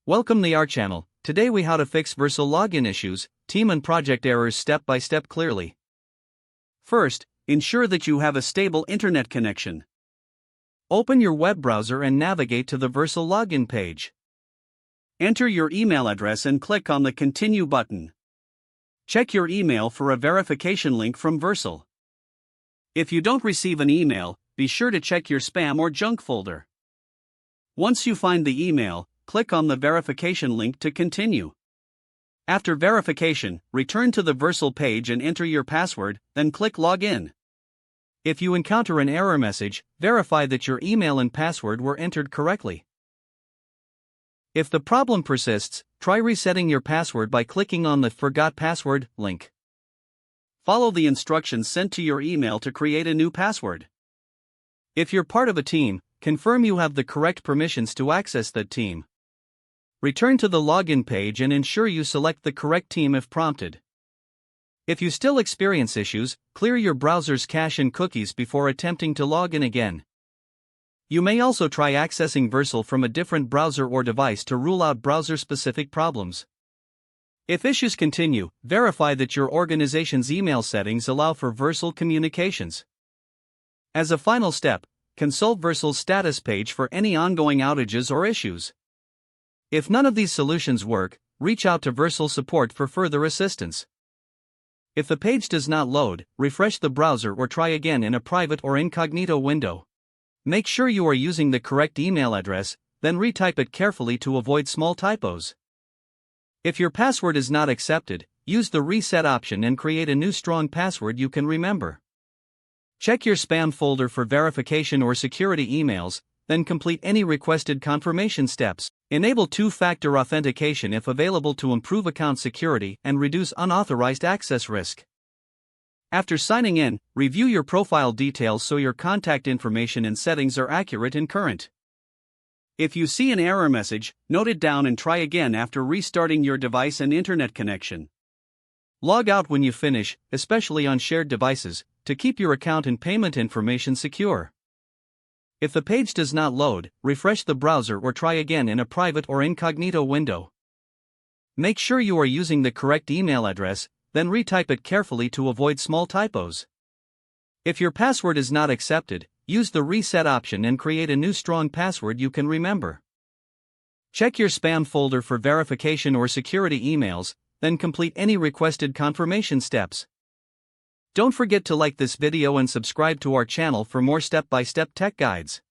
Welcome to our channel. Today we how to fix Vercel login issues, team and project errors step by step clearly. First, ensure that you have a stable internet connection. Open your web browser and navigate to the Vercel login page. Enter your email address and click on the Continue button. Check your email for a verification link from Vercel. If you don't receive an email, be sure to check your spam or junk folder. Once you find the email, click on the verification link to continue. After verification, return to the Vercel page and enter your password, then click Login. If you encounter an error message, verify that your email and password were entered correctly. If the problem persists, try resetting your password by clicking on the Forgot Password link. Follow the instructions sent to your email to create a new password. If you're part of a team, confirm you have the correct permissions to access that team. Return to the login page and ensure you select the correct team if prompted. If you still experience issues, clear your browser's cache and cookies before attempting to log in again. You may also try accessing Vercel from a different browser or device to rule out browser-specific problems. If issues continue, verify that your organization's email settings allow for Vercel communications. As a final step, consult Vercel's status page for any ongoing outages or issues. If none of these solutions work, reach out to Vercel support for further assistance. If the page does not load, refresh the browser or try again in a private or incognito window. Make sure you are using the correct email address, then retype it carefully to avoid small typos. If your password is not accepted, use the reset option and create a new strong password you can remember. Check your spam folder for verification or security emails, then complete any requested confirmation steps. Enable two-factor authentication if available to improve account security and reduce unauthorized access risk. After signing in, review your profile details so your contact information and settings are accurate and current. If you see an error message, note it down and try again after restarting your device and internet connection. Log out when you finish, especially on shared devices, to keep your account and payment information secure. If the page does not load, refresh the browser or try again in a private or incognito window. Make sure you are using the correct email address, then retype it carefully to avoid small typos. If your password is not accepted, use the reset option and create a new strong password you can remember. Check your spam folder for verification or security emails, then complete any requested confirmation steps. Don't forget to like this video and subscribe to our channel for more step-by-step tech guides.